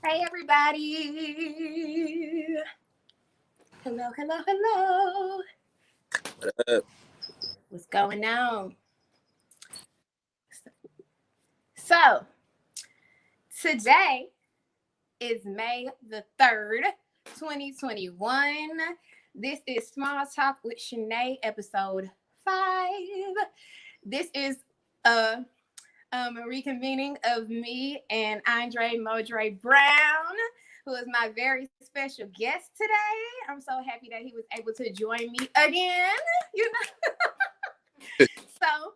Hey, everybody. Hello, hello, hello. What up? What's going on? So, today is May the 3rd, 2021. This is Small Talk with Shanay, episode 5. This is a reconvening of me and MoDre Brown, who is my very special guest today. I'm so happy that he was able to join me again. You know,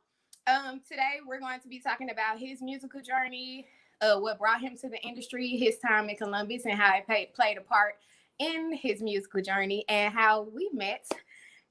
today we're going to be talking about his musical journey, what brought him to the industry, his time in Columbus, and how it played a part in his musical journey, and how we met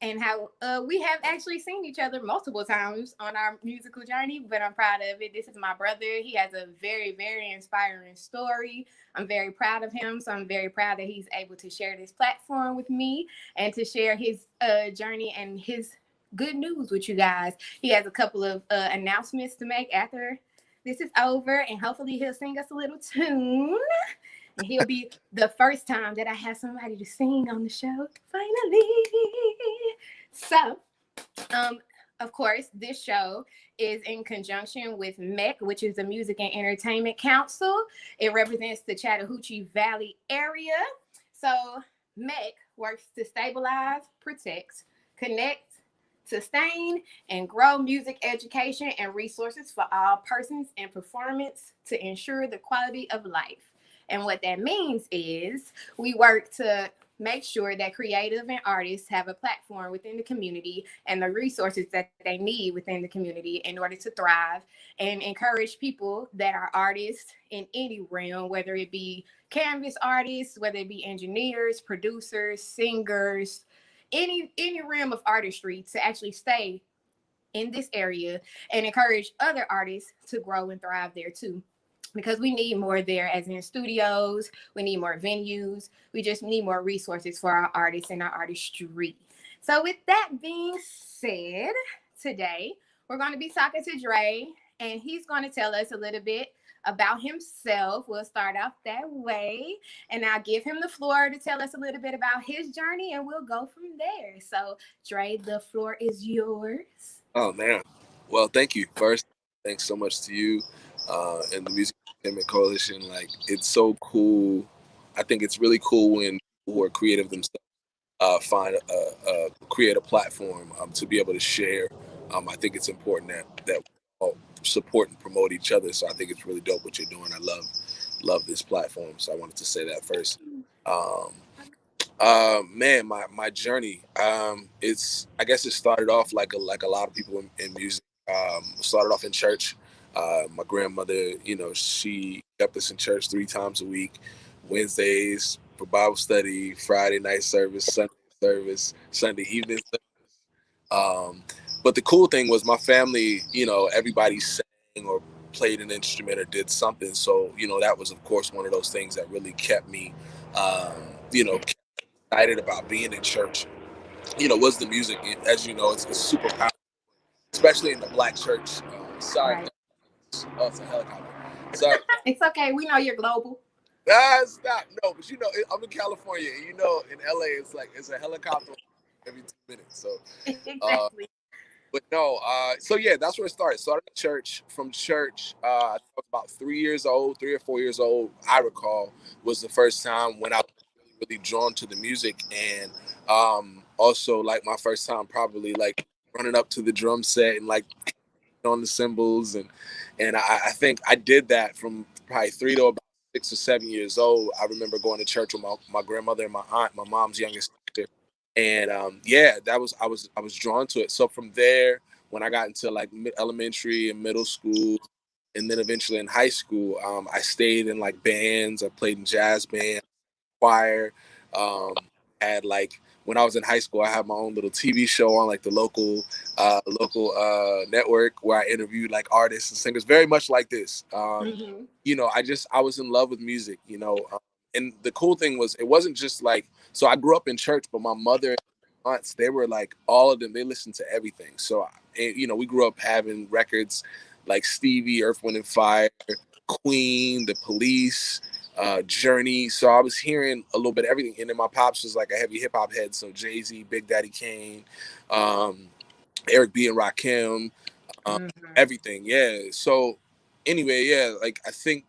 and how we have actually seen each other multiple times on our musical journey, but I'm proud of it. This is my brother. He has a very, very inspiring story. I'm very proud of him, so I'm very proud that he's able to share this platform with me and to share his journey and his good news with you guys. He has a couple of announcements to make after this is over, and hopefully he'll sing us a little tune. And he'll be the first time that I have somebody to sing on the show, finally. So, of course, this show is in conjunction with MEC, which is the Music and Entertainment Council. It represents the Chattahoochee Valley area. So, MEC works to stabilize, protect, connect, sustain, and grow music education and resources for all persons and performance to ensure the quality of life. And what that means is we work to make sure that creative and artists have a platform within the community and the resources that they need within the community in order to thrive, and encourage people that are artists in any realm, whether it be canvas artists, whether it be engineers, producers, singers, any realm of artistry, to actually stay in this area and encourage other artists to grow and thrive there too, because we need more there, as in studios. We need more venues. We just need more resources for our artists and our artistry. So with that being said, today we're going to be talking to Dre, and he's going to tell us a little bit about himself. We'll start off that way, and I'll give him the floor to tell us a little bit about his journey, and we'll go from there. So Dre, the floor is yours. Oh man. Well, thank you. First, thanks so much to you and the Music Entertainment Coalition. Like, it's so cool. I think it's really cool when people who are creative themselves create a platform to be able to share. I think it's important that we all support and promote each other. So I think it's really dope what you're doing. I love this platform. So I wanted to say that first. Um, Man, my journey. I guess it started off like a lot of people in music. Started off in church. My grandmother, she kept us in church 3 times a week: Wednesdays for Bible study, Friday night service, Sunday service, Sunday evening service. But the cool thing was my family. Everybody sang or played an instrument or did something. So that was, of course, one of those things that really kept me. Excited about being in church, was the music. As you know, it's super powerful, especially in the black church. Sorry, Right. oh, it's a helicopter. Sorry. It's okay. We know you're global. Stop. No, but I'm in California, and in LA, it's a helicopter every 2 minutes. So, Exactly. but no, so yeah, that's where it started. Started at church. From church, I was about 3 years old, 3 or 4 years old. I recall was the first time when I was really drawn to the music, and also like my first time probably like running up to the drum set and like on the cymbals, and I think I did that from probably 3 to about 6 or 7 years old. I remember going to church with my grandmother and my aunt, my mom's youngest sister, and yeah, I was drawn to it. So from there, when I got into like elementary and middle school, and then eventually in high school, I stayed in like bands. I played in jazz band, choir. Um, had like when I was in high school, I had my own little TV show on like the local network where I interviewed like artists and singers, very much like this. Mm-hmm. I was in love with music, and the cool thing was it wasn't just like, so I grew up in church, but my mother and aunts, they were like, all of them, they listened to everything. So, we grew up having records like Stevie, Earth, Wind and Fire, Queen, The Police, Journey. So I was hearing a little bit of everything. And then my pops was like a heavy hip hop head. So Jay-Z, Big Daddy Kane, um, Eric B and Rakim, everything. Yeah. So anyway, yeah, like I think,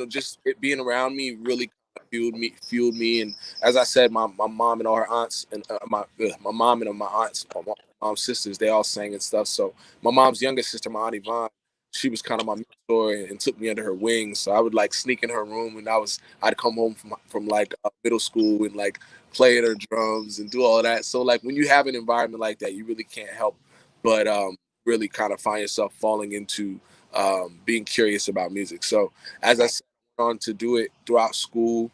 just it being around me really fueled me. And as I said, my mom and all her aunts and my mom and my aunts, my mom's sisters, they all sang and stuff. So my mom's youngest sister, my aunt Yvonne, she was kind of my mentor and took me under her wing. So I would like sneak in her room, and I'd come home from like middle school and like play at her drums and do all of that. So like when you have an environment like that, you really can't help but really kind of find yourself falling into being curious about music. So as I said, I went on to do it throughout school.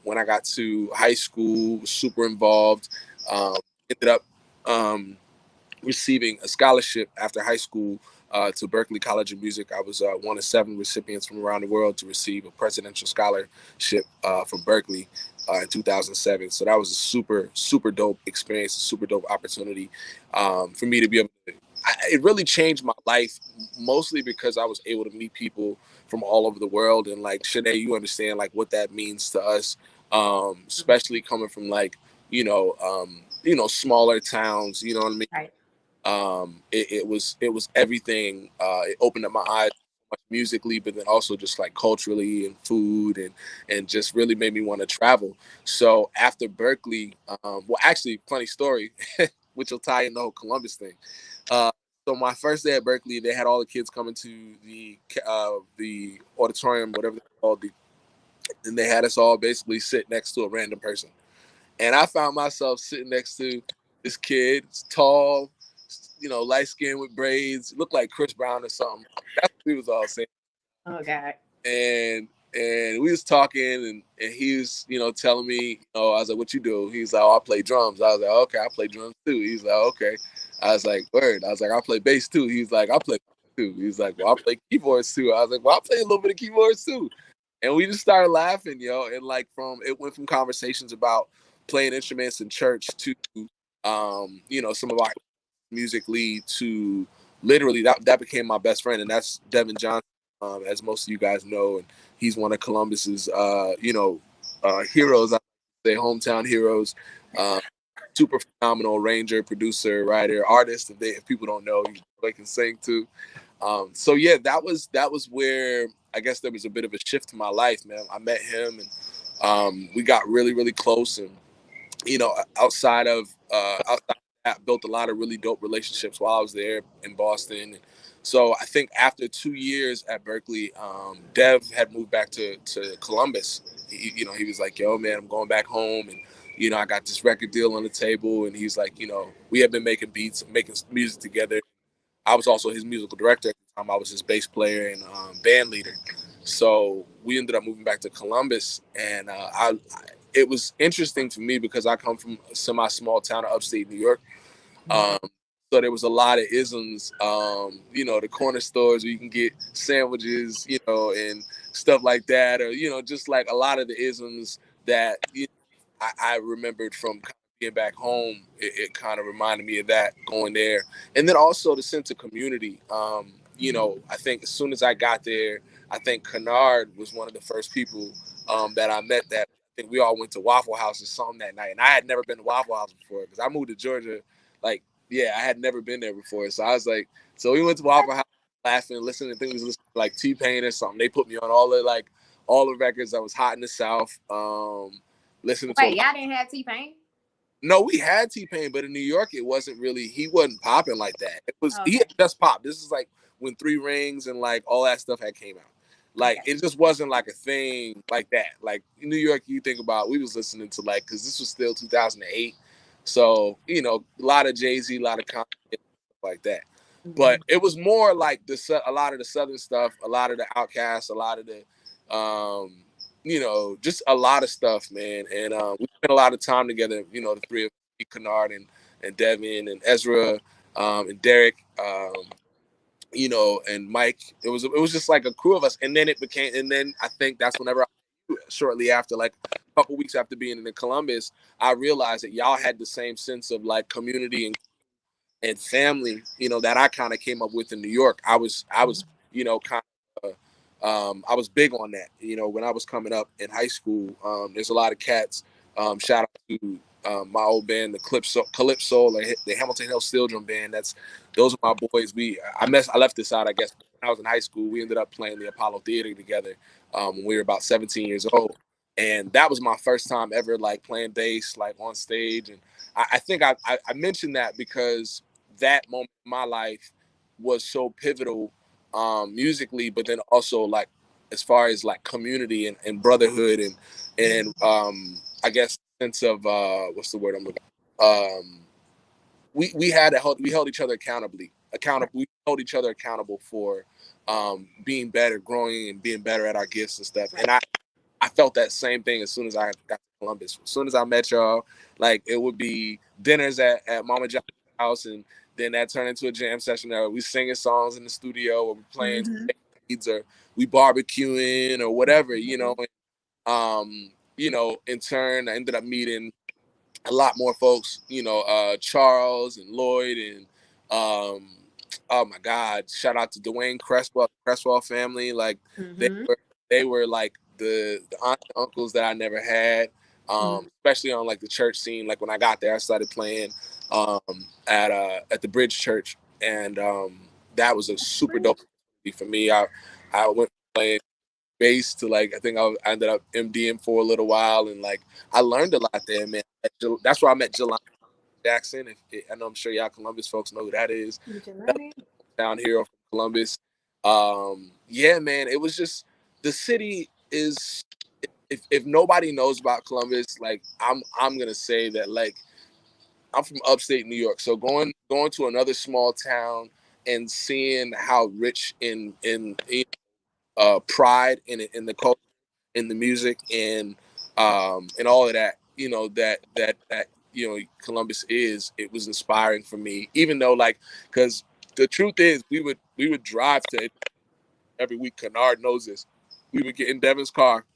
When I got to high school, was super involved. Ended up receiving a scholarship after high school to Berklee College of Music. I was one of 7 recipients from around the world to receive a presidential scholarship from Berklee in 2007. So that was a super, super dope experience, a super dope opportunity for me to be able to. It really changed my life, mostly because I was able to meet people from all over the world. And like, Shanay, you understand like what that means to us, especially coming from like, smaller towns, you know what I mean? Right. It was everything. It opened up my eyes musically, but then also just like culturally and food and just really made me want to travel. So after Berklee, well, actually, funny story, which will tie in the whole Columbus thing. Uh, so my first day at Berklee, they had all the kids coming to the auditorium, whatever they called, and they had us all basically sit next to a random person. And I found myself sitting next to this kid, tall, light skinned with braids, looked like Chris Brown or something. That's what we was all saying. Oh God. And we was talking, and he was, telling me, I was like, "What you do?" He's like, "Oh, I play drums." I was like, "Okay, I play drums too." He's like, "Okay." I was like, "Word." I was like, "I play bass too." He's like, "I play too." He's like, "Well, I play keyboards too." I was like, "Well, I play a little bit of keyboards too." And we just started laughing, and like it went from conversations about playing instruments in church to, some of our music lead to literally that became my best friend, and that's Devin Johnson, as most of you guys know, and he's one of Columbus's, heroes. I say hometown heroes. Uh, Super phenomenal arranger, producer, writer, artist. If people don't know, they can sing too. So yeah, that was where I guess there was a bit of a shift in my life, man. I met him, and we got really, really close, and outside of that, built a lot of really dope relationships while I was there in Boston. So I think after 2 years at Berklee, Dev had moved back to Columbus. He was like, "Yo, man, I'm going back home, and I got this record deal on the table." And he's like, we had been making beats, making music together. I was also his musical director at the time. I was his bass player and band leader. So we ended up moving back to Columbus, and it was interesting to me because I come from a semi-small town of upstate New York. Um, so there was a lot of isms, the corner stores where you can get sandwiches, and stuff like that, or just like a lot of the isms that I remembered from being back home. It kind of reminded me of that going there, and then also the sense of community. I think as soon as I got there, I think Kennard was one of the first people that I met. That I think we all went to Waffle House or something that night, and I had never been to Waffle House before because I moved to Georgia. Like, yeah, I had never been there before, so I was like, so we went to Waffle House, laughing, listening to things, listening to like T-Pain or something. They put me on all the records that was hot in the South. Listening to Wait, y'all didn't have T-Pain? No, we had T-Pain, but in New York, it wasn't really. He wasn't popping like that. He Okay. had just popped. This is like when Three Rings and like all that stuff had came out. Like Okay. it just wasn't like a thing like that. Like in New York, you think about we was listening to like because this was still 2008, so a lot of Jay-Z, a lot of Kanye, stuff like that. But it was more like a lot of the Southern stuff, a lot of the Outkast, a lot of the just a lot of stuff, man. And we spent a lot of time together, the three of me, Kennard and Devin and Ezra and Derek, and Mike. It was just like a crew of us. And then and then I think that's whenever shortly after, like a couple weeks after being in Columbus, I realized that y'all had the same sense of like community and family, that I kind of came up with in New York. I was kind of I was big on that. When I was coming up in high school, there's a lot of cats. Shout out to my old band, the Calypso, like the Hamilton Hill Steel Drum Band. Those are my boys. I left this out, I guess. When I was in high school, we ended up playing the Apollo Theater together when we were about 17 years old, and that was my first time ever like playing bass like on stage. And I think I mentioned that because that moment in my life was so pivotal musically, but then also like as far as like community and brotherhood and I guess sense of what's the word I'm looking for? We held each other accountable. We held each other accountable for being better, growing and being better at our gifts and stuff. And I felt that same thing as soon as I got to Columbus. As soon as I met y'all, like it would be dinners at Mama John's house, and then that turned into a jam session where we singing songs in the studio, or we playing beats, or we barbecuing, or whatever, in turn, I ended up meeting a lot more folks, Charles and Lloyd and oh my God, shout out to Dwayne Cresswell family. Like they were like the aunts and uncles that I never had, especially on like the church scene. Like when I got there, I started playing at the Bridge Church, and that was a super dope for me. I went playing bass to like I think I ended up MDing for a little while, and like I learned a lot there, man. That's where I met Jelani Jackson. I know I'm sure y'all Columbus folks know who that is. Down here from Columbus. Yeah, man, it was just the city is. If nobody knows about Columbus, like I'm gonna say that like I'm from upstate New York, so going to another small town and seeing how rich in pride in the culture, in the music, and all of that, Columbus is. It was inspiring for me, even though like because the truth is we would drive to it every week. Kennard knows this. We would get in Devin's car.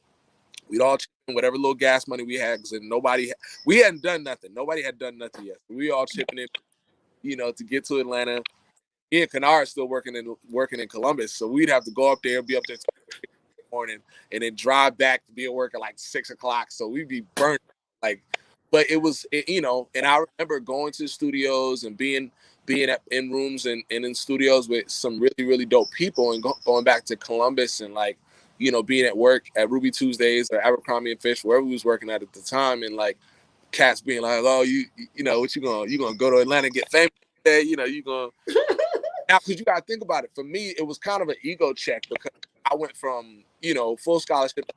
We'd all chip in whatever little gas money we had, because we hadn't done nothing. Nobody had done nothing yet. We all chipping in, to get to Atlanta. Me and Kennard still working in Columbus, so we'd have to go up there and be up there morning and then drive back to be at work at like 6 o'clock. So we'd be burnt like, but and I remember going to studios and being in rooms and in studios with some really, really dope people, and going back to Columbus and like, being at work at Ruby Tuesdays or Abercrombie and Fish, wherever we was working at the time. And like cats being like, oh, what you gonna go to Atlanta and get famous? Yeah, you gonna now, because you got to think about it. For me, it was kind of an ego check, because I went from, full scholarship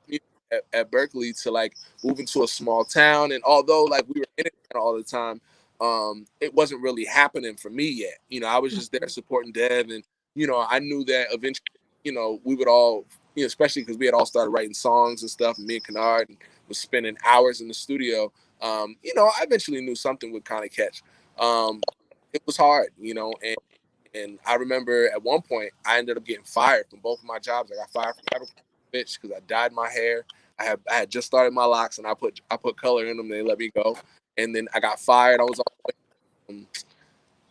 at Berkeley to like moving to a small town. And although like we were in it all the time, it wasn't really happening for me yet. I was just there supporting Dev. And, I knew that eventually, we would all, especially because we had all started writing songs and stuff. And me and Kennard was spending hours in the studio. I eventually knew something would kind of catch. It was hard, and I remember at one point I ended up getting fired from both of my jobs. I got fired from Abercrombie because I dyed my hair. I had just started my locks, and I put color in them. And they let me go, and then I got fired. I was on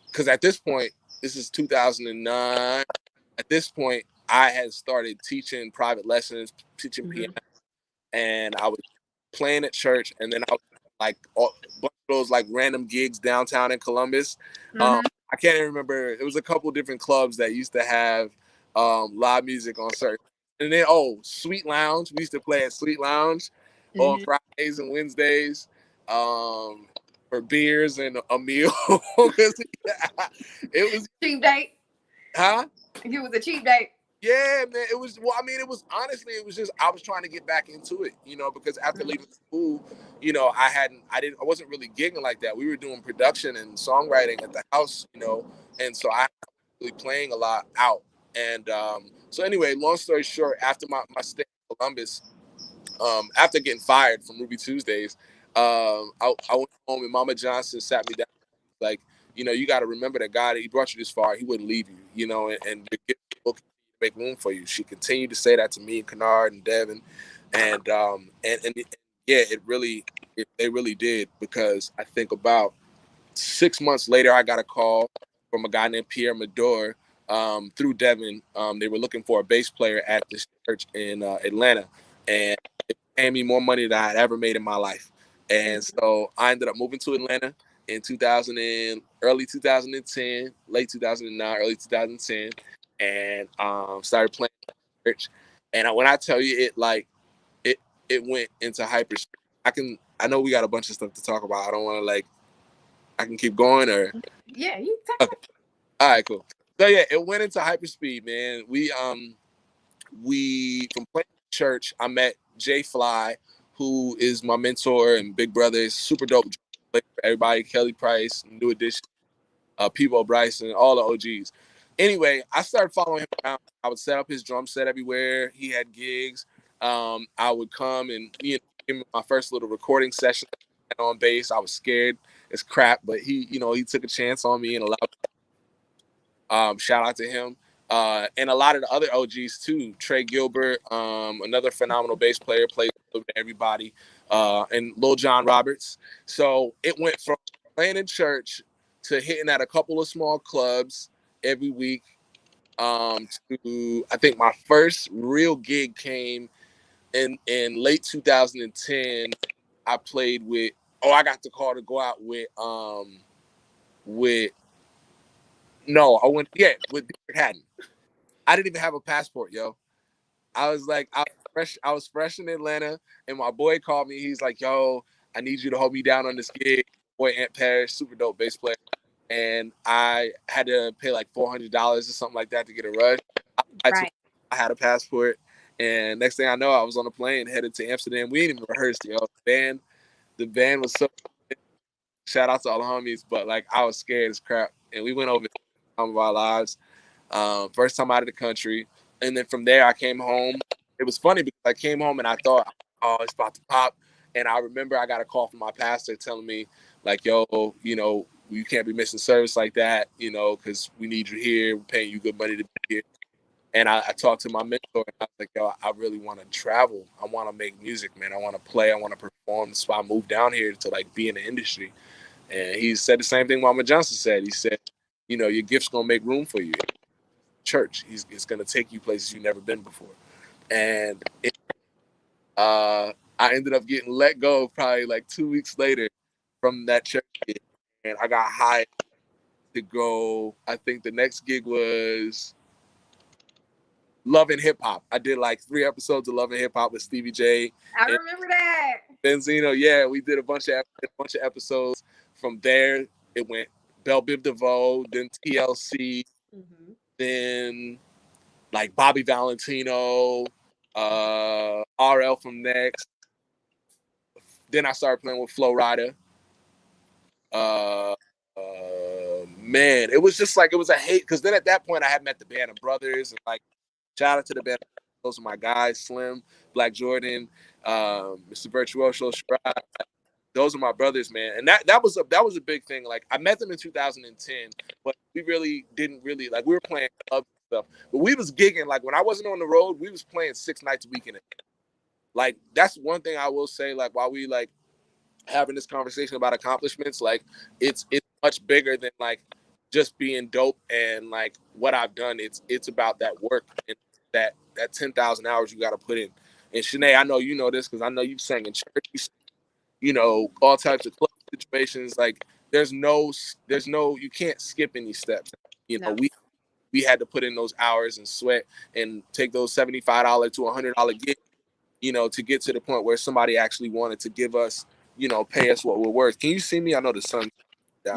because at this point, this is 2009. At this point, I had started teaching private lessons, teaching piano, and I was playing at church, and then I was like a bunch of those like random gigs downtown in Columbus. I can't even remember. It was a couple different clubs that used to have live music on certain. And then Sweet Lounge. We used to play at Sweet Lounge on Fridays and Wednesdays for beers and a meal. It was cheap date. Huh? It was a cheap date. Yeah, man. It was. Well, I mean, it was honestly. It was just I was trying to get back into it, because after leaving school, I wasn't really gigging like that. We were doing production and songwriting at the house, and so I was really playing a lot out. And so anyway, long story short, after my stay in Columbus, after getting fired from Ruby Tuesdays, I went home and Mama Johnson sat me down like, you got to remember that God, He brought you this far. He wouldn't leave you, and make room for you. She continued to say that to me and Kennard and Devin, and yeah, they really did, because I think about 6 months later, I got a call from a guy named Pierre Mador, through Devin. They were looking for a bass player at this church in Atlanta, and it paid me more money than I had ever made in my life. And so I ended up moving to Atlanta in 2000 and early 2010, late 2009, early 2010, and started playing church. And when I tell you it it went into hyperspeed. I know we got a bunch of stuff to talk about. I don't want to I can keep going or Yeah, you talk. okay. All right, cool. So yeah, it went into hyperspeed, man. We from playing church, I met Jay Fly, who is my mentor and big brother. Is super dope. Everybody, Kelly Price, New Edition, Peebo Bryson, all the OGs. Anyway, I started following him around. I would set up his drum set everywhere. He had gigs. I would come and give him my first little recording session on bass. I was scared as crap, but he took a chance on me and allowed. Shout out to him. And a lot of the other OGs too. Trey Gilbert, another phenomenal bass player, plays with everybody, and Lil John Roberts. So it went from playing in church to hitting at a couple of small clubs every week. To I think my first real gig came in late 2010. I played with. Oh, I got the call to go out with. No, I went. Yeah, with Derek Haddon. I didn't even have a passport, yo. I was like, I was fresh in Atlanta, and my boy called me. He's like, yo, I need you to hold me down on this gig. Boy, Aunt Parrish, super dope bass player. And I had to pay like $400 or something like that to get a rush. Right. I had a passport. And next thing I know, I was on a plane headed to Amsterdam. We didn't even rehearse, yo. The band was so, shout out to all the homies, but like I was scared as crap. And we went over the time of our lives. First time out of the country. And then from there, I came home. It was funny because I came home and I thought, oh, it's about to pop. And I remember I got a call from my pastor telling me, like, yo, you can't be missing service like that, because we need you here. We're paying you good money to be here. And I talked to my mentor and I was like, yo, I really want to travel. I want to make music, man. I want to play. I want to perform. So I moved down here to like be in the industry. And he said the same thing Mama Johnson said. He said, your gift's going to make room for you. Church. It's going to take you places you've never been before. And I ended up getting let go probably like 2 weeks later from that church gig. And I got hired to go. I think the next gig was Love and Hip Hop. I did like 3 episodes of Love and Hip Hop with Stevie J. I remember that. Benzino. Yeah, we did a bunch of episodes. From there, it went Belle Biv DeVoe, then TLC, then like Bobby Valentino, RL from Next. Then I started playing with Flo Rida. Man, it was just like, it was a hate, because then at that point I had met the Band of Brothers, and like, shout out to the Band. Those are my guys, Slim, Black Jordan, Mr. Virtuoso, Shrine. Those are my brothers, man. And that was a big thing. Like, I met them in 2010, but we really didn't really, like, we were playing clubs and stuff, but we was gigging. Like, when I wasn't on the road, we was playing 6 nights a week in it. Like, that's one thing I will say, like, while we like having this conversation about accomplishments, like it's much bigger than like just being dope and like what I've done. It's about that work and that 10,000 hours you got to put in. And Shanay, I know you know this because I know you sang in church, all types of club situations. Like there's no, you can't skip any steps. No. We had to put in those hours and sweat and take those $75 to $100 gig, to get to the point where somebody actually wanted to give us, pay us what we're worth. Can you see me? I know the sun.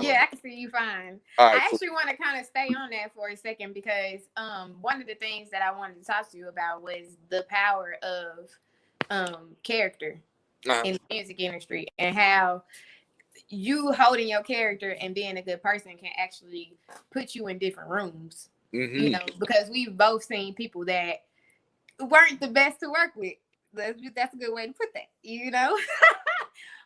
Yeah, I can see you fine. Right, I actually want to kind of stay on that for a second because one of the things that I wanted to talk to you about was the power of character in the music industry and how you holding your character and being a good person can actually put you in different rooms. Because we've both seen people that weren't the best to work with. That's a good way to put that,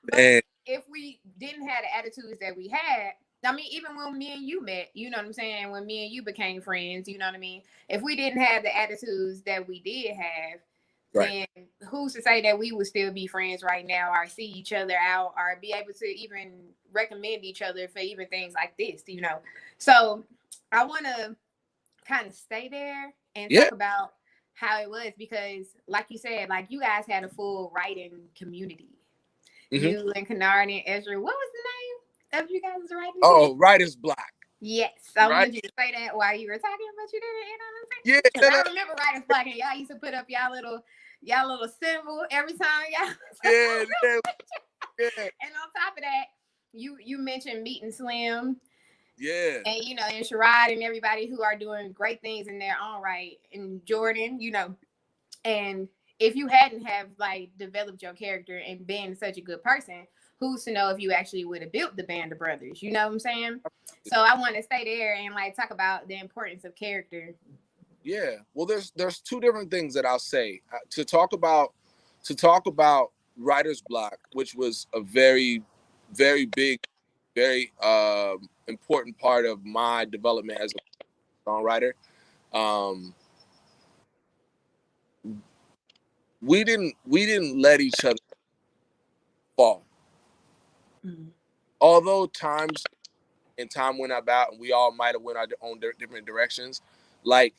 But if we didn't have the attitudes that we had, I mean, even when me and you met, you know what I'm saying? When me and you became friends, you know what I mean? If we didn't have the attitudes that we did have, then who's to say that we would still be friends right now or see each other out or be able to even recommend each other for even things like this, So I want to kind of stay there and Yeah. talk about how it was, because like you said, like you guys had a full writing community. Mm-hmm. You and Kennard and Ezra, what was the name of you guys' writing team? Oh, Writer's Block. Yes. I Right? wanted you to say that while you were talking, but you didn't, you know what I'm saying? Yeah. Because I remember Writer's Block, and y'all used to put up y'all little symbol every time y'all. Yeah. Yeah. Yeah. And on top of that, you mentioned Meat and Slim. Yeah. And and Sherrod and everybody who are doing great things in their own right. And Jordan, and if you hadn't have like developed your character and been such a good person, who's to know if you actually would have built the band of brothers? You know what I'm saying? So I want to stay there and like talk about the importance of character. Yeah. Well, there's two different things that I'll say to talk about Writer's Block, which was a very, very big, very important part of my development as a songwriter. We didn't let each other fall. Mm-hmm. Although time went about and we all might have went our own different directions, like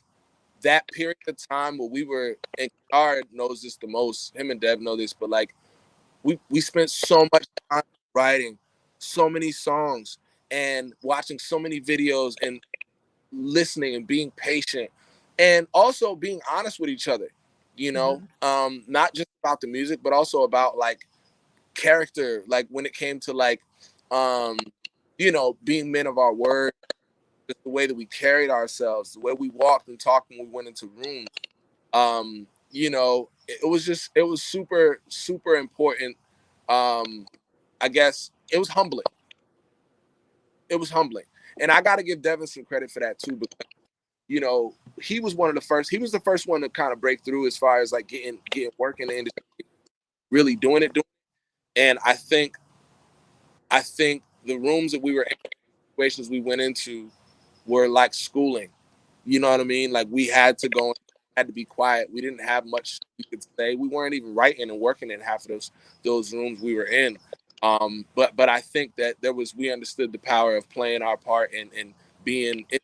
that period of time where we were, and Kennard knows this the most, him and Dev know this, but like we spent so much time writing so many songs and watching so many videos and listening and being patient and also being honest with each other, not just about the music, but also about like character, like when it came to like being men of our word, just the way that we carried ourselves, the way we walked and talked when we went into rooms. It was super, super important. I guess it was humbling. It was humbling. And I got to give Devin some credit for that too, because, he was the first one to kind of break through as far as like getting work in the industry, really doing it. And I think the rooms that we were in, situations we went into were like schooling. You know what I mean? Like we had to go, had to be quiet. We didn't have much we could say. We weren't even writing and working in half of those rooms we were in. But I think that we understood the power of playing our part and being in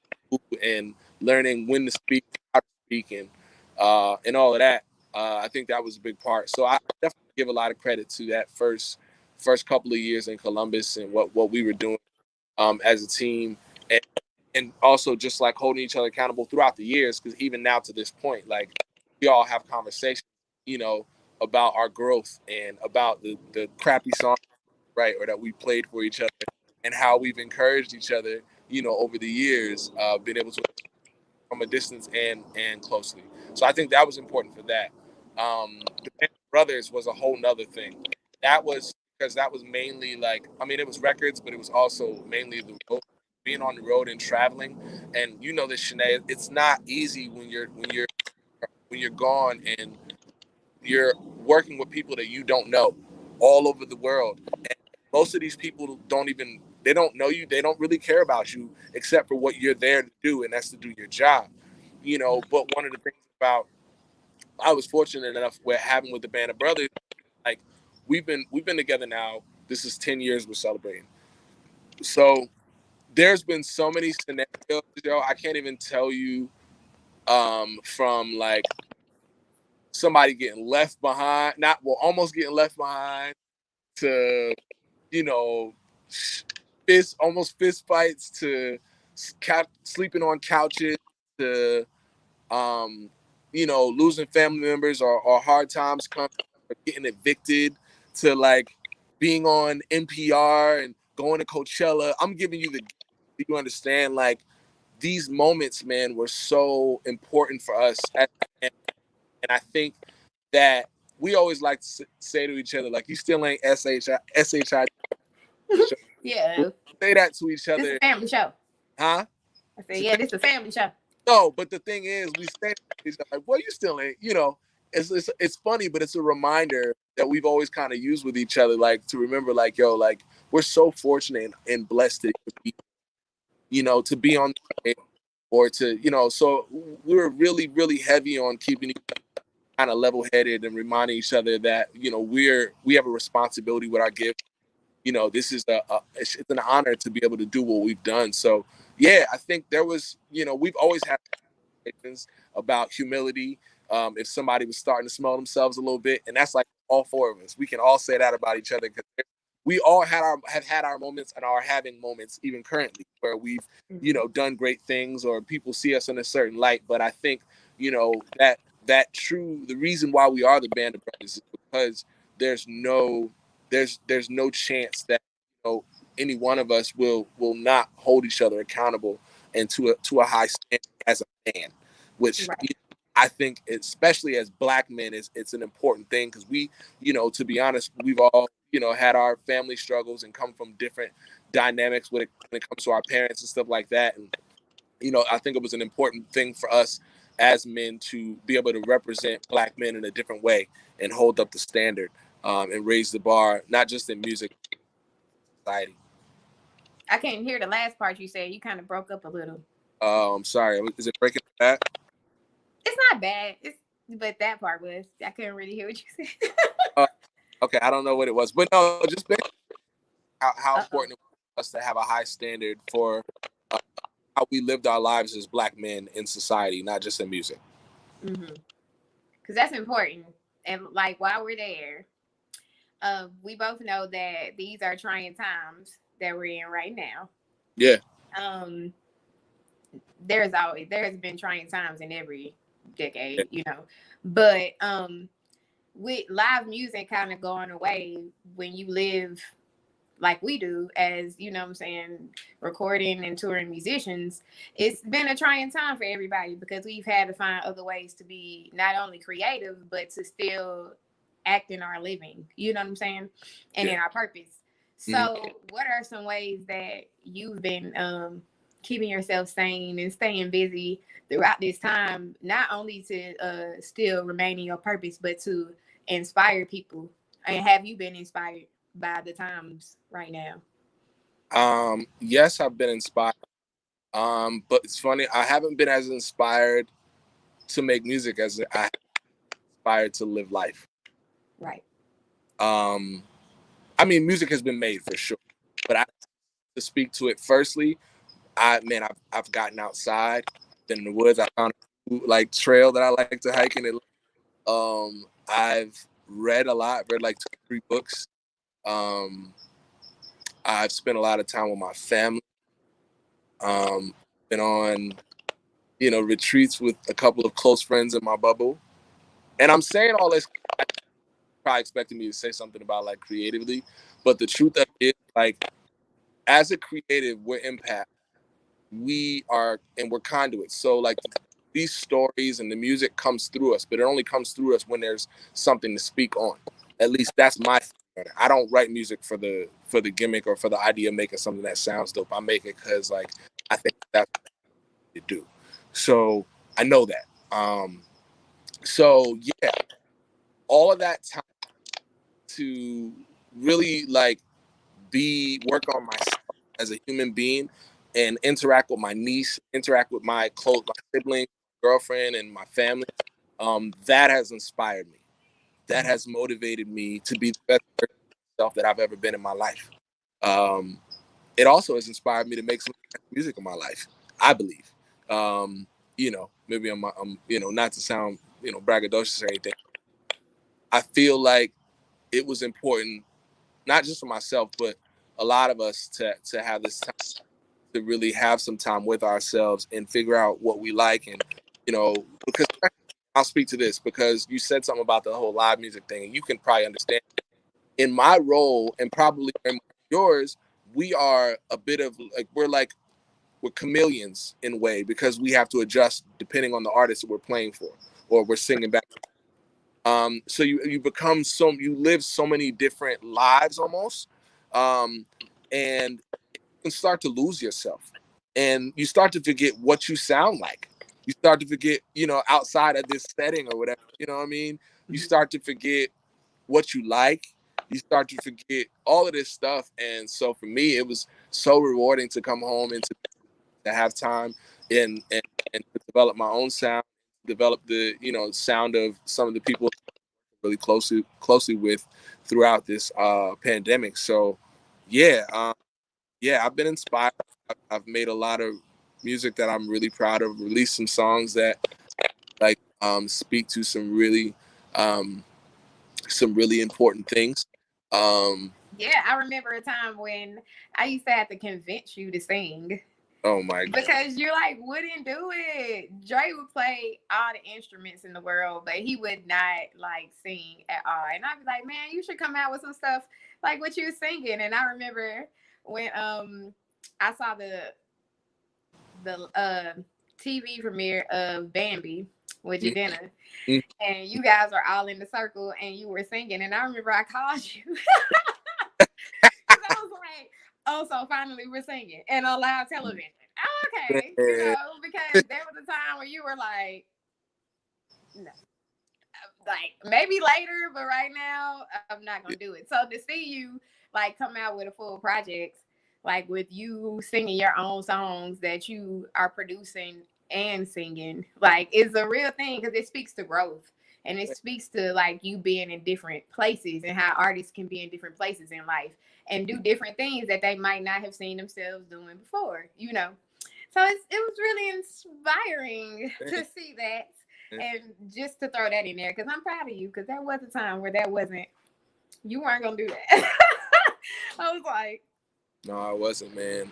and learning when to speak, how to speak, and all of that. I think that was a big part. So I definitely give a lot of credit to that first couple of years in Columbus and what we were doing as a team, and also just like holding each other accountable throughout the years, because even now to this point, like we all have conversations, about our growth and about the crappy songs, right, or that we played for each other, and how we've encouraged each other, over the years, been able to from a distance and closely. So I think that was important for that. The Band of Brothers was a whole nother thing. That was because that was mainly like, I mean, it was records, but it was also mainly the road, being on the road and traveling. And you know this, Shanae, it's not easy when you're gone and you're working with people that you don't know all over the world. And most of these people they don't know you. They don't really care about you except for what you're there to do, and that's to do your job. But one of the things about, I was fortunate enough with having with the Band of Brothers, like we've been together now. This is 10 years we're celebrating. So there's been so many scenarios, I can't even tell you, from like somebody getting left behind, almost getting left behind, to, you know, fist fights, to sleeping on couches, to, losing family members, or hard times come, or getting evicted, to like being on NPR and going to Coachella. I'm giving you you understand, like these moments, man, were so important for us. And I think that we always like to say to each other, like, you still ain't SHI. Yeah. Say that to each other. This is a family show. Huh? I said, yeah, this is a family show. No, but the thing is, we say to each other, like, well, you still ain't, it's funny, but it's a reminder that we've always kind of used with each other, like to remember, like, yo, like we're so fortunate and blessed to be, to be on the, or to, so we were really, really heavy on keeping kind of level-headed and reminding each other that, we have a responsibility with our gift. This is it's an honor to be able to do what we've done. So yeah, I think there was, we've always had conversations about humility. If somebody was starting to smell themselves a little bit, and that's like all four of us, we can all say that about each other because we all have had our moments and are having moments even currently where we've done great things or people see us in a certain light. But I think the reason why we are the Band of Brothers is because there's no chance that any one of us will not hold each other accountable and to a high standard as a man, which Right. I think, especially as Black men, it's an important thing because we, to be honest, we've all had our family struggles and come from different dynamics when it comes to our parents and stuff like that. And I think it was an important thing for us as men to be able to represent Black men in a different way and hold up the standard, and raise the bar, not just in music, society. I can't hear the last part you said. You kind of broke up a little. I'm sorry. Is it breaking bad? It's not bad. But that part was. I couldn't really hear what you said. Okay, I don't know what it was, but no, just how Uh-oh. important it was for us to have a high standard for how we lived our lives as Black men in society, not just in music. Because that's important. And like while we're there, we both know that these are trying times that we're in right now. Yeah. There has been trying times in every decade, but with live music kind of going away when you live like we do as what I'm saying, recording and touring musicians, it's been a trying time for everybody because we've had to find other ways to be not only creative but to still act in our living, you know what I'm saying, and in our purpose. So what are some ways that you've been keeping yourself sane and staying busy throughout this time, not only to still remain in your purpose but to inspire people? And have you been inspired by the times right now? Yes, I've been inspired. But it's funny, I haven't been as inspired to make music as I inspired to live life. Right. I mean, music has been made for sure, but to speak to it firstly, I've gotten outside, been in the woods. I found a like trail that I like to hike in it. I've read a lot. Read like 2 or 3 books. I've spent a lot of time with my family. Been on retreats with a couple of close friends in my bubble. And I'm saying all this, probably expecting me to say something about like creatively, but the truth of it is, like, as a creative, we're empath. We're conduits. So like these stories and the music comes through us, but it only comes through us when there's something to speak on. At least that's my thing. I don't write music for the gimmick or for the idea of making something that sounds dope. I make it because like I think that's what you do. So I know that. So yeah, all of that time to really like work on myself as a human being and interact with my niece, interact with my sibling, girlfriend, and my family. That has inspired me. That has motivated me to be the best version of myself that I've ever been in my life. Um, it also has inspired me to make some music in my life, I believe. Maybe I'm not to sound, braggadocious or anything. I feel like it was important, not just for myself, but a lot of us to have this time to really have some time with ourselves and figure out what we like. And, because I'll speak to this because you said something about the whole live music thing, and you can probably understand. In my role, and probably in yours, we are a bit of like, we're chameleons in a way because we have to adjust depending on the artist that we're playing for or we're singing back. So you you live so many different lives almost, and you can start to lose yourself, and you start to forget what you sound like. You start to forget, outside of this setting or whatever. You know what I mean? You start to forget what you like. You start to forget all of this stuff, and so for me, it was so rewarding to come home and to have time and to develop my own sound, develop the sound of some of the people really closely with throughout this pandemic. So yeah, I've been inspired. I've made a lot of music that I'm really proud of. Released some songs that like speak to um, some really important things. Yeah, I remember a time when I used to have to convince you to sing. Oh my God. Because you're like, wouldn't do it. Dre would play all the instruments in the world, but he would not like sing at all. And I'd be like, man, you should come out with some stuff like what you were singing. And I remember when I saw the TV premiere of Bambi with Jadena, Mm. and you guys were all in the circle and you were singing. And I remember I called you because I was like, oh, so finally we're singing and on live television. Okay, because there was a time where you were like, no, like maybe later, but right now I'm not gonna do it. So to see you like come out with a full project, like with you singing your own songs that you are producing and singing, like is a real thing because it speaks to growth and it speaks to like you being in different places and how artists can be in different places in life and do different things that they might not have seen themselves doing before, you know. So it was really inspiring to see that. And just to throw that in there, because I'm proud of you, because there was a time where you weren't going to do that. I was like. No, I wasn't, man.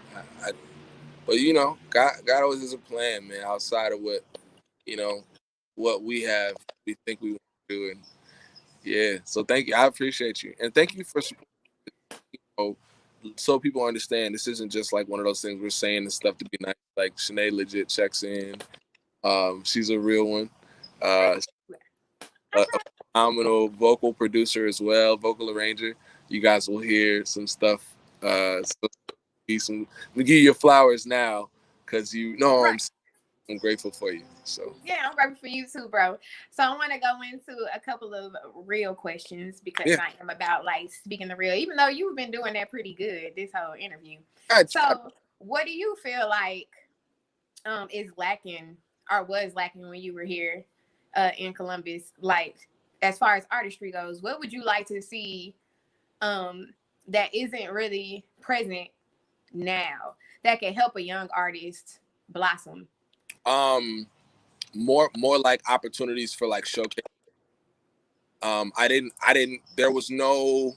But, you know, God always has a plan, man, outside of what, you know, what we think we want to do. And, yeah, so thank you. I appreciate you. And thank you for supporting, you know, so people understand this isn't just like one of those things we're saying and stuff to be nice. Like Shanay legit checks in. She's a real one. A phenomenal vocal producer as well, vocal arranger. You guys will hear some stuff. Let me give you your flowers now, because you know I'm grateful for you. So yeah, I'm grateful for you too, bro. So I want to go into a couple of real questions because I am about like speaking the real, even though you've been doing that pretty good this whole interview. So what do you feel like is lacking or was lacking when you were here in Columbus, like as far as artistry goes? What would you like to see that isn't really present now that can help a young artist blossom? More like opportunities for like showcase. I didn't there was no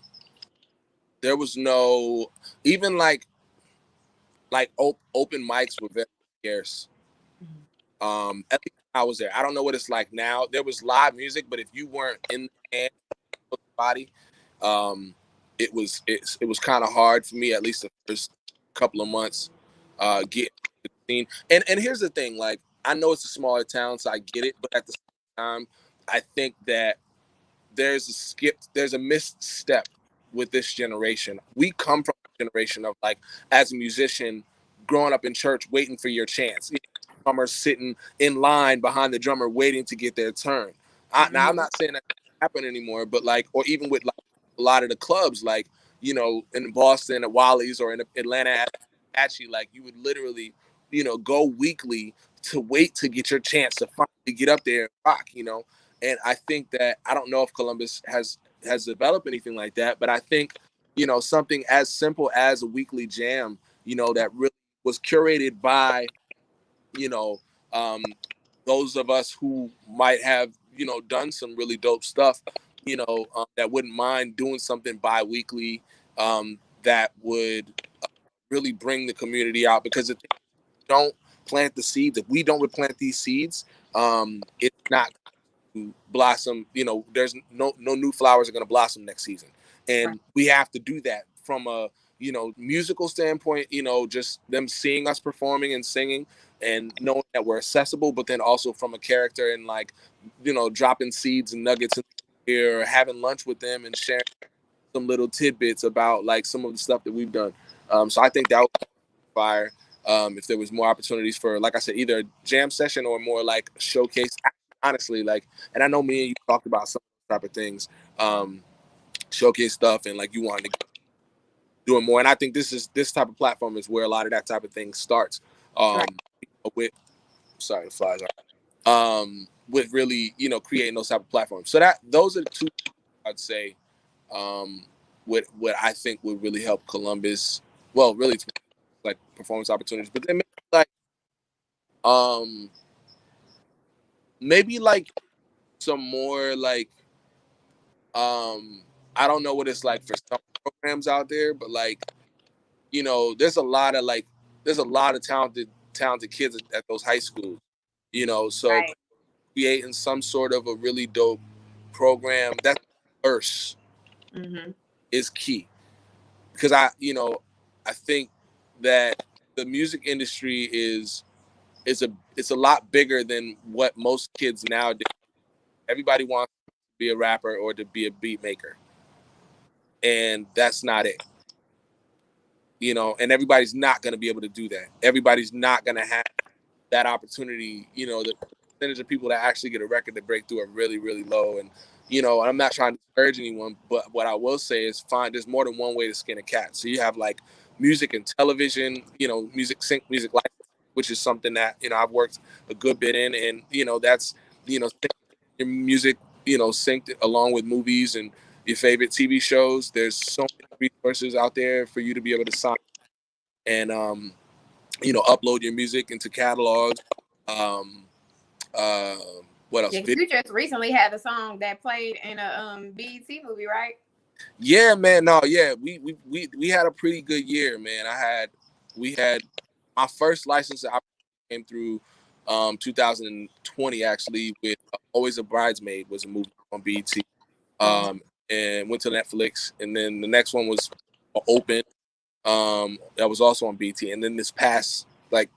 even like open mics were very scarce. At least I was there. I don't know what it's like now. There was live music, but if you weren't in the band, body, it was kind of hard for me, at least the first couple of months, getting to the scene. And here's the thing, like I know it's a smaller town, so I get it, but at the same time, I think that there's a misstep with this generation. We come from a generation of like, as a musician, growing up in church, waiting for your chance. Drummer sitting in line behind the drummer, waiting to get their turn. Now I'm not saying that doesn't happen anymore, but like, or even with like a lot of the clubs, like you know, in Boston at Wally's or in Atlanta at Apache, like you would literally, you know, go weekly to wait to get your chance to finally get up there and rock, you know. And I think that I don't know if Columbus has developed anything like that, but I think, you know, something as simple as a weekly jam, you know, that really was curated by, you know, those of us who might have, you know, done some really dope stuff, you know, that wouldn't mind doing something bi-weekly, that would really bring the community out. Because if they don't plant the seeds, if we don't replant these seeds, it's not blossom. You know, there's no new flowers are going to blossom next season, and we have to do that from a, you know, musical standpoint. You know, just them seeing us performing and singing and knowing that we're accessible, but then also from a character and like, you know, dropping seeds and nuggets in here, or having lunch with them and sharing some little tidbits about like some of the stuff that we've done. So I think that would be fire. If there was more opportunities for, like I said, either a jam session or more like showcase. Honestly, like, and I know me and you talked about some type of things, showcase stuff, and like you wanted to get doing more. And I think this type of platform is where a lot of that type of thing starts. With sorry, the flies are. With really, you know, creating those type of platforms. So those are the two I'd say. What I think would really help Columbus. Well, really, like performance opportunities, but then maybe like Um, maybe like some more like I don't know what it's like for some programs out there, but like, you know, there's a lot of talented kids at those high schools, you know, so Right. creating some sort of a really dope program that's diverse Mm-hmm. is key, because I think that the music industry it's a lot bigger than what most kids nowadays. Everybody wants to be a rapper or to be a beat maker, and that's not it. You know, and everybody's not going to be able to do that. Everybody's not going to have that opportunity. You know, the percentage of people that actually get a record to break through are really, really low. And, you know, I'm not trying to discourage anyone, but what I will say is there's more than one way to skin a cat. So you have like music and television, you know, music sync, music life, which is something that, you know, I've worked a good bit in. And, you know, that's, you know, your music, you know, synced along with movies and your favorite TV shows. There's so many resources out there for you to be able to sign and you know, upload your music into catalogs. Um, uh, what else? Yeah, 'cause you just recently had a song that played in a BET movie, right? Yeah, man. No, yeah, we had a pretty good year, man. We had my first license I came through 2020 actually with Always a Bridesmaid was a movie on BET. And went to Netflix, and then the next one was Open, that was also on BT. And then this past like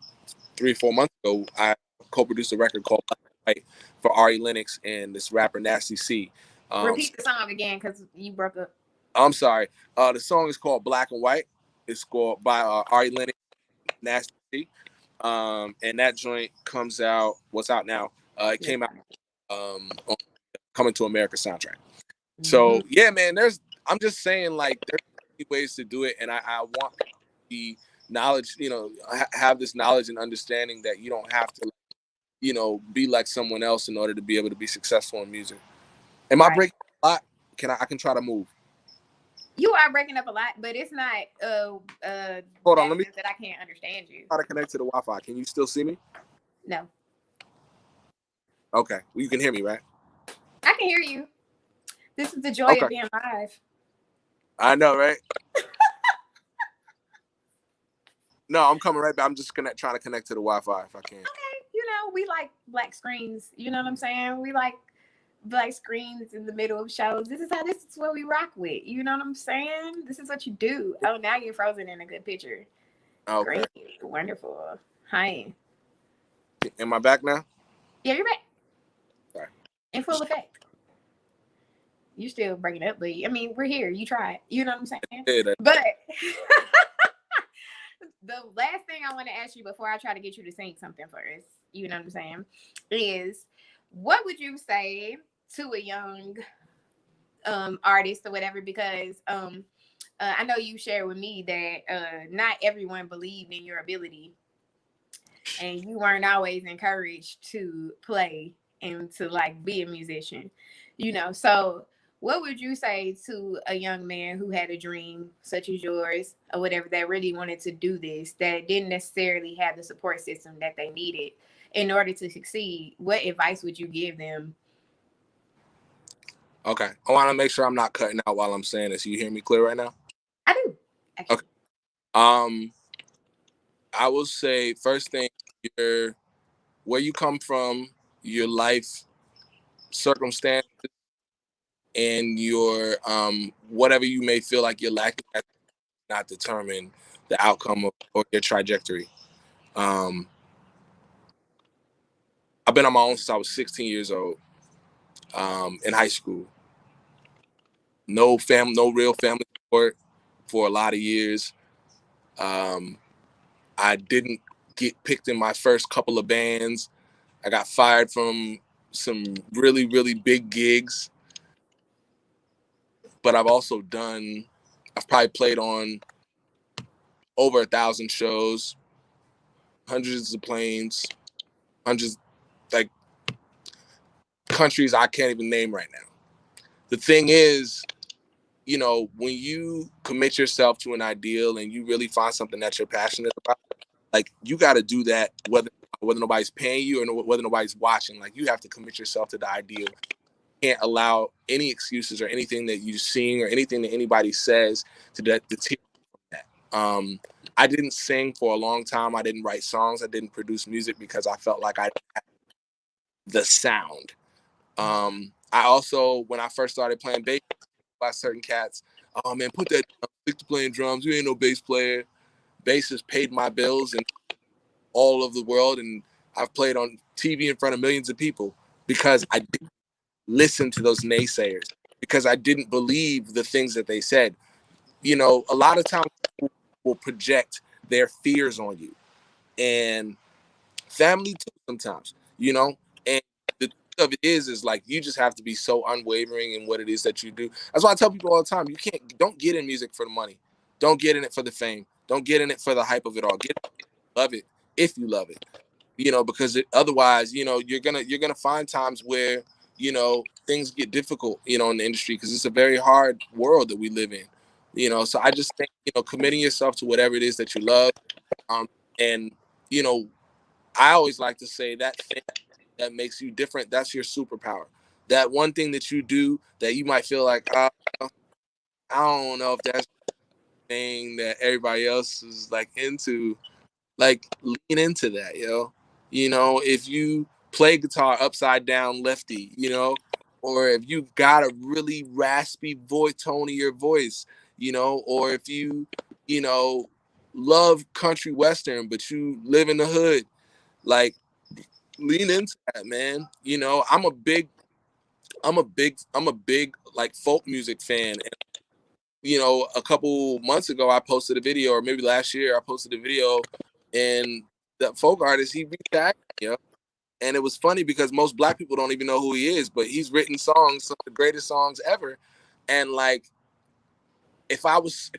3 or 4 months ago, I co-produced a record called Black and White for Ari Lennox and this rapper Nasty C. Repeat the song again because you broke up. I'm sorry. The song is called Black and White. It's called by Ari Lennox, Nasty C. And that joint comes out. What's out now? It came out on Coming to America soundtrack. So yeah, man. I'm just saying, like, there's ways to do it, and I want the knowledge, you know, have this knowledge and understanding that you don't have to, you know, be like someone else in order to be able to be successful in music. Am I breaking a lot? I can try to move. You are breaking up a lot, but it's not Hold on, let me that I can't understand you. try to connect to the Wi-Fi. Can you still see me? No. Okay. Well, you can hear me, right? I can hear you. This is the joy of being live. I know, right? No, I'm coming right back. I'm just trying to connect to the Wi-Fi if I can. Okay. You know, we like black screens. You know what I'm saying? We like black screens in the middle of shows. This is what we rock with. You know what I'm saying? This is what you do. Oh, now you're frozen in a good picture. Okay. Great. Wonderful. Hi. Am I back now? Yeah, you're back. Sorry. In full effect. You still breaking up, but I mean, we're here. You tried. You know what I'm saying? But the last thing I want to ask you before I try to get you to sing something for us, you know what I'm saying, is what would you say to a young artist or whatever? Because I know you shared with me that not everyone believed in your ability, and you weren't always encouraged to play and to like be a musician, you know. So what would you say to a young man who had a dream such as yours or whatever, that really wanted to do this, that didn't necessarily have the support system that they needed in order to succeed? What advice would you give them? Okay. I want to make sure I'm not cutting out while I'm saying this. You hear me clear right now? I do. Actually. Okay. I will say first thing, where you come from, your life circumstances, and your whatever you may feel like you're lacking, not determine the outcome or your trajectory. I've been on my own since I was 16 years old. In high school, no real family support for a lot of years. I didn't get picked in my first couple of bands. I got fired from some really, really big gigs. But I've probably played on over 1,000 shows, hundreds of planes, hundreds, like, countries I can't even name right now. The thing is, you know, when you commit yourself to an ideal and you really find something that you're passionate about, like you got to do that whether nobody's paying you or whether nobody's watching. Like you have to commit yourself to the ideal. You can't allow any excuses or anything that you sing or anything that anybody says to deter you from that. I didn't sing for a long time. I didn't write songs. I didn't produce music because I felt like I had the sound. I also, when I first started playing bass, by certain cats, oh man, put that down, stick to playing drums. You ain't no bass player. Bass has paid my bills in all of the world, and I've played on TV in front of millions of people because I didn't listen to those naysayers, because I didn't believe the things that they said. You know, a lot of times people will project their fears on you, and family too sometimes, you know. And the truth of it is like you just have to be so unwavering in what it is that you do. That's why I tell people all the time, don't get in music for the money, don't get in it for the fame, don't get in it for the hype of it all. Get it, love it if you love it, you know, because otherwise, you know, you're gonna find times where, you know, things get difficult, you know, in the industry, because it's a very hard world that we live in, you know. So I just think, you know, committing yourself to whatever it is that you love, and you know, I always like to say that thing that makes you different, that's your superpower. That one thing that you do that you might feel like, I don't know if that's the thing that everybody else is like into. Like, lean into that, yo. You know, if you play guitar upside down lefty, you know, or if you got a really raspy voice, tone of your voice, you know, or if you know, love country western, but you live in the hood, like, lean into that, man. You know, I'm a big like folk music fan. And, you know, a couple months ago I posted a video, or maybe last year I posted a video, and the folk artist, he reached out, you know. And it was funny because most black people don't even know who he is, but he's written songs, some of the greatest songs ever. And like, if I was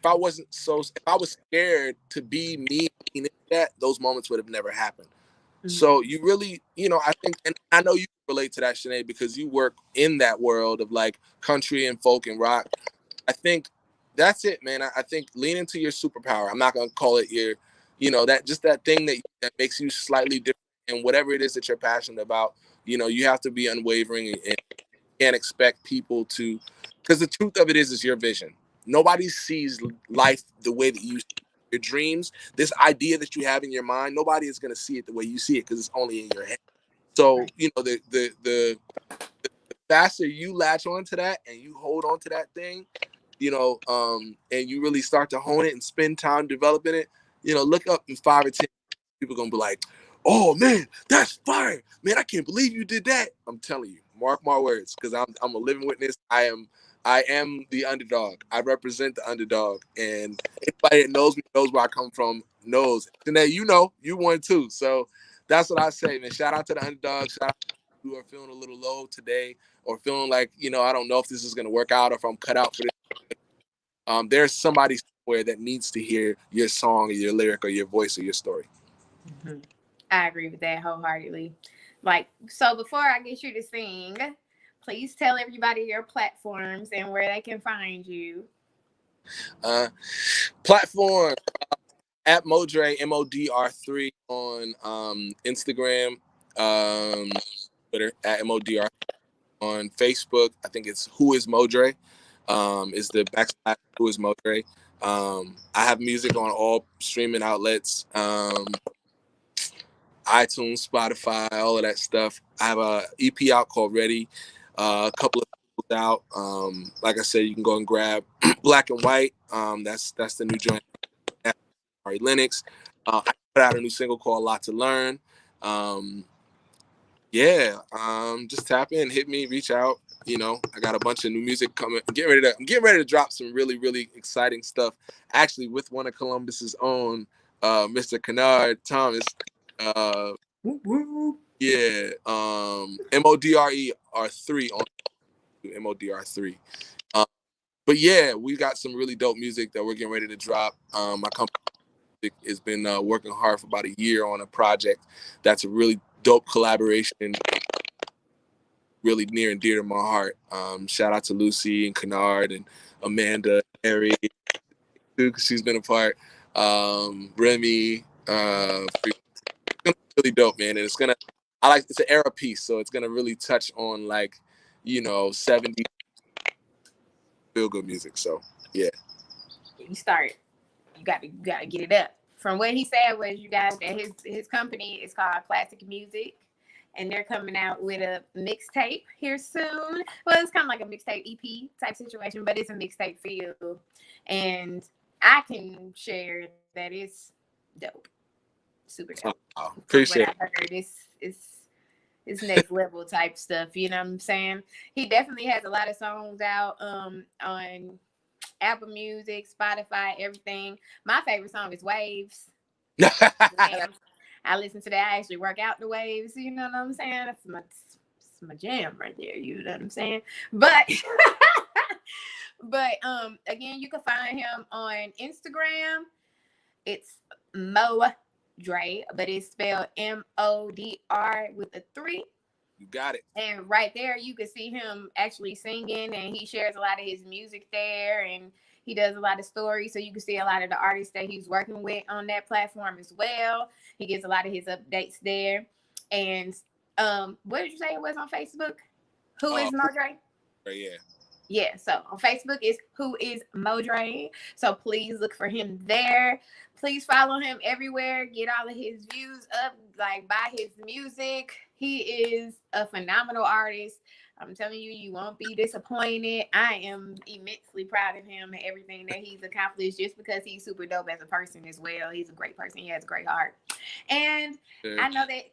scared to be me in that, those moments would have never happened. So you really, you know, I think, and I know you relate to that, Shanae, because you work in that world of like country and folk and rock. I think that's it, man. I think lean into your superpower. I'm not gonna call it your, you know, that just that thing that makes you slightly different, and whatever it is that you're passionate about. You know, you have to be unwavering, and can't expect people to, because the truth of it is your vision. Nobody sees life the way that you see your dreams. This idea that you have in your mind, nobody is going to see it the way you see it, because it's only in your head. So, you know, the faster you latch onto that and you hold on to that thing, you know, and you really start to hone it and spend time developing it, you know, look up in 5 or 10, people are going to be like, oh man, that's fire, man, I can't believe you did that. I'm telling you, mark my words, because I'm a living witness. I am the underdog. I represent the underdog, and anybody that knows me, knows where I come from, knows. Today, you know, you won too. So that's what I say, man. Shout out to the underdog. Shout out to people who are feeling a little low today, or feeling like, you know, I don't know if this is going to work out, or if I'm cut out for this. There's somebody somewhere that needs to hear your song or your lyric or your voice or your story. Mm-hmm. I agree with that wholeheartedly. Like, so before I get you to sing, please tell everybody your platforms and where they can find you. Platform at MoDre, MoDR3 on Instagram, Twitter at MoDR, on Facebook. I think it's Who Is MoDre. Is the backslash Who Is MoDre. I have music on all streaming outlets. iTunes, Spotify, all of that stuff. I have a EP out called Ready. A couple of out. Like I said, you can go and grab Black and White. That's the new joint. Ari Lennox. I put out a new single called A Lot to Learn. Just tap in, hit me, reach out. You know, I got a bunch of new music coming. I'm getting ready to drop some really, really exciting stuff. Actually, with one of Columbus's own, Mr. Kennard Thomas. Yeah. MoDre R3 on MoDre R3. But yeah, we got some really dope music that we're getting ready to drop. My company has been working hard for about a year on a project that's a really dope collaboration, really near and dear to my heart. Shout out to Lucy and Kennard and Amanda, Harry, too, because she's been a part. Remy, It's gonna be really dope, man. And it's an era piece, so it's gonna really touch on 70 feel good music. So yeah. You gotta get it up. From what he said was you guys that his company is called Classic Music, and they're coming out with a mixtape here soon. Well, it's kind of like a mixtape EP type situation, but it's a mixtape feel. And I can share that it's dope. Super dope. Oh, appreciate it. I heard, it's next level type stuff. You know what I'm saying? He definitely has a lot of songs out on Apple Music, Spotify, everything. My favorite song is Waves. Damn. I listen to that. I actually work out the waves. You know what I'm saying? That's my jam right there. You know what I'm saying? But again, you can find him on Instagram. It's MoDre, but it's spelled MoDR with a 3. You got it. And right there, you can see him actually singing, and he shares a lot of his music there, and he does a lot of stories. So you can see a lot of the artists that he's working with on that platform as well. He gets a lot of his updates there. And what did you say it was on Facebook? Who is MoDre? Yeah. Yeah, so on Facebook is Who is MoDre. So please look for him there. Please follow him everywhere. Get all of his views up. Buy his music. He is a phenomenal artist. I'm telling you, you won't be disappointed. I am immensely proud of him and everything that he's accomplished, just because he's super dope as a person as well. He's a great person. He has a great heart. And I know that,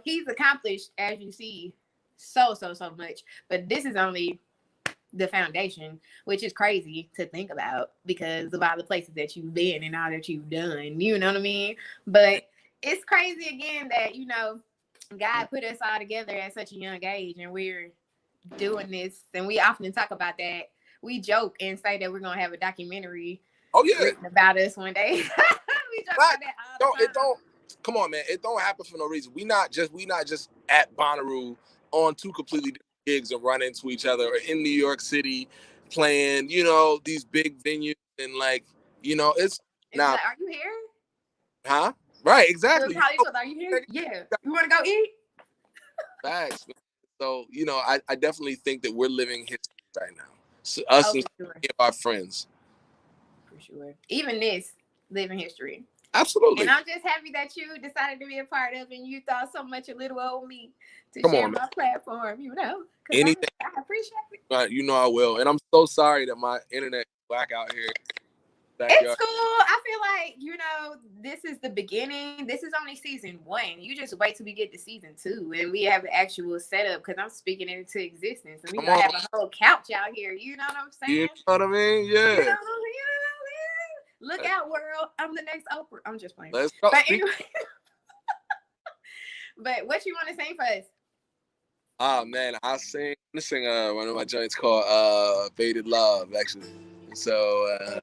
he's accomplished, as you see, so much. But this is only the foundation, which is crazy to think about because of all the places that you've been and all that you've done. You know what I mean? But it's crazy again that, God put us all together at such a young age, and we're doing this. And we often talk about that. We joke and say that we're gonna have a documentary written about us one day. We joke about that all the time. It don't come on, man. It don't happen for no reason. We not just at Bonnaroo on two completely different gigs and run into each other, or in New York City playing, these big venues, and it's now. Are you here? Huh? Right, exactly. Are you here? Yeah. You want to go eat? Facts. So, I definitely think that we're living history right now. So us and our friends. For sure. Even this living history. Absolutely. And I'm just happy that you decided to be a part of it, and you thought so much of little old me to share my platform, Anything. I appreciate it. I will. And I'm so sorry that my internet is black out here. It's cool. I feel like, this is the beginning. This is only season 1. You just wait till we get to season 2 and we have the actual setup, because I'm speaking it into existence. And we're going to have a whole couch out here. You know what I'm saying? You know what I mean? Yeah. You know Look out, world. I'm the next Oprah. I'm just playing. Let's go. But anyway. But what you want to sing for us? Oh, man. I sing one of my joints called Faded Love, actually. So,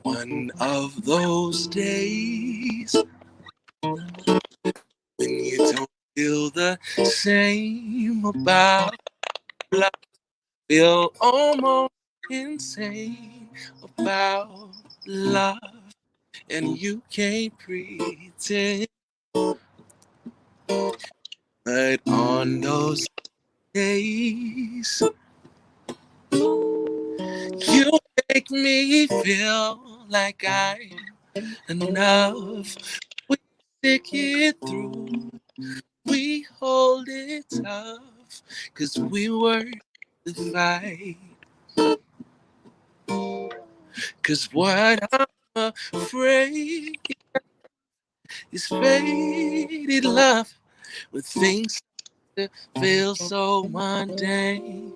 one of those days when you don't feel the same about love, feel almost insane about love, and you can't pretend. But on those days, you make me feel like I'm enough. We stick it through, we hold it tough, 'cause we work the fight. 'Cause what I'm afraid is faded love, when things feel so mundane.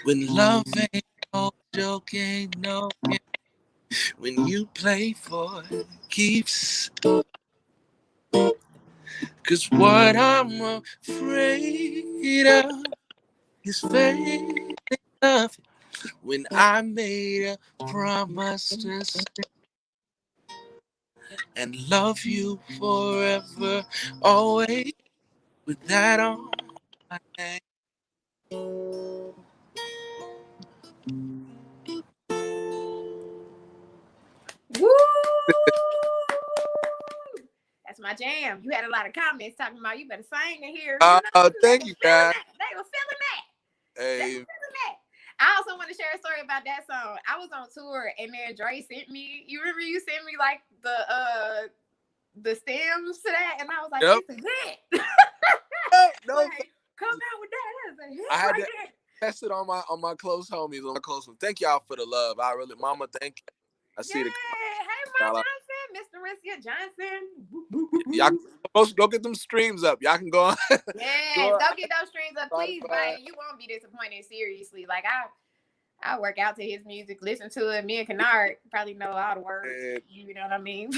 When love ain't no joke, ain't no game. When you play for keeps. 'Cause what I'm afraid of is faded love, when I made a promise to stay and love you forever, always, with that on my name. Woo! my jam. You had a lot of comments talking about you better sing in here. You know, thank you, guys. They were feeling that. Hey. They were feeling that. I also want to share a story about that song. I was on tour and then Dre sent me. You remember you sent me like the stems to that, and I was like, "It's a hit." No, like, come out with that. That's a hit. I had to test it on my close homies, on my close ones. Thank y'all for the love. I really, Mama, thank you. I see the. Hey, Ma Johnson, Mr. Riskia Johnson. Y'all supposed to go get them streams up. Y'all can go on. Yes, go get those streams up, please, man. You won't be disappointed. Seriously, like I work out to his music, listen to it. Me and Kennard probably know all the words. You know what I mean?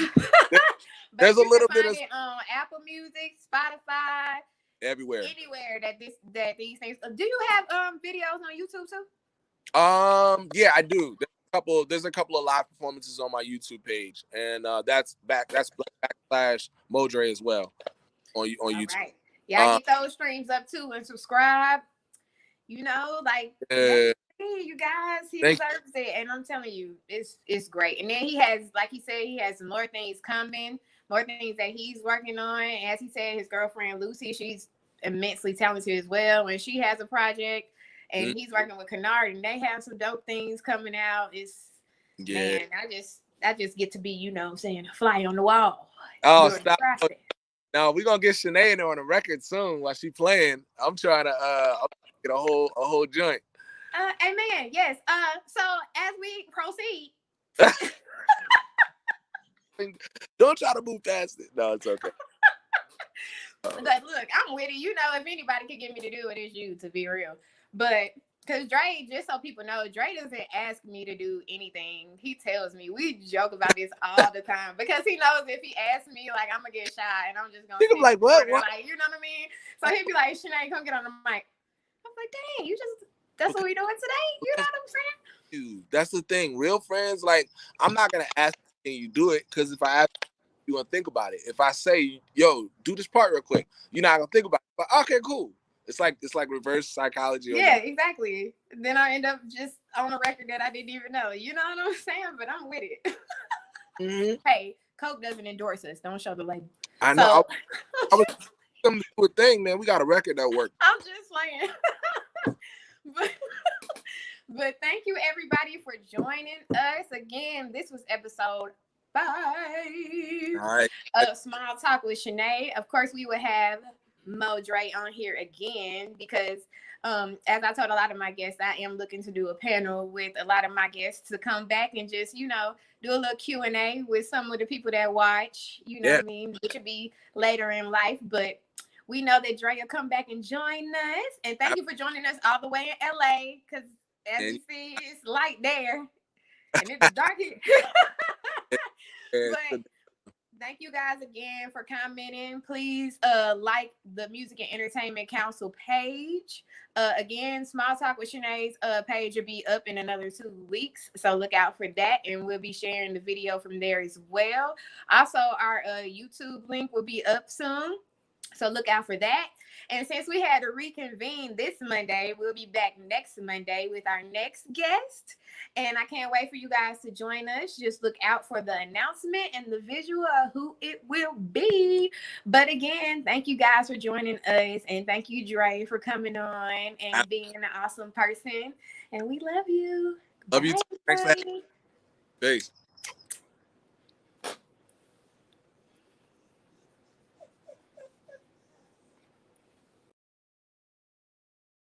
There's a little bit of it on Apple Music, Spotify, everywhere, anywhere that these things. Do you have videos on YouTube too? Yeah, I do. There's a couple of live performances on my YouTube page, and that's backslash MoDre as well on YouTube. Right. Yeah, get those streams up too and subscribe. You know, like you guys, he deserves it, and I'm telling you, it's great. And then he has, like he said, he has more things coming, more things that he's working on. As he said, his girlfriend Lucy, she's immensely talented as well, and she has a project. And he's working with Kennard, and they have some dope things coming out. Man, I just get to be, you know what I'm saying, a fly on the wall. Oh, stop. Now we're gonna get Shanay in there on the record soon while she playing. I'm trying to get a whole joint. Amen. Yes. So as we proceed. Don't try to move past it. No, it's okay. But look, I'm with it. You know, if anybody can get me to do it, it's you, to be real. But because Dre, just so people know, Dre doesn't ask me to do anything. He tells me. We joke about this all the time because he knows if he asks me, like, I'm gonna get shy and I'm just gonna be like, what? Like, you know what I mean? So he'd be like, Shanay, come get on the mic. I'm like, dang, that's what we doing today. You know what I'm saying? Dude, that's the thing. Real friends, like, I'm not gonna ask can you do it, because if I ask you gonna think about it. If I say, yo, do this part real quick, you're not gonna think about it. But okay, cool. It's like reverse psychology. Yeah, exactly. Then I end up just on a record that I didn't even know. You know what I'm saying? But I'm with it. Hey, Coke doesn't endorse us. Don't show the label. I know. So, I was going to do a thing, man. We got a record that worked. I'm just playing. But thank you, everybody, for joining us. Again, this was episode 5 of Small Talk with Shanay. Of course, we would have MoDre on here again because as I told a lot of my guests, I am looking to do a panel with a lot of my guests to come back and just, you know, do a little Q&A with some of the people that watch, you know what I mean, which would be later in life. But we know that Dre will come back and join us. And thank you for joining us all the way in LA because as you see, it's light there and it's dark here. But thank you guys again for commenting. Please like the Music and Entertainment Council page. Again, Small Talk with Shanay's page will be up in another 2 weeks. So look out for that. And we'll be sharing the video from there as well. Also, our YouTube link will be up soon. So look out for that. And since we had to reconvene this Monday, we'll be back next Monday with our next guest. And I can't wait for you guys to join us. Just look out for the announcement and the visual of who it will be. But again, thank you guys for joining us. And thank you, Dre, for coming on and being an awesome person. And we love you. Love you too. Thanks for having me. Peace.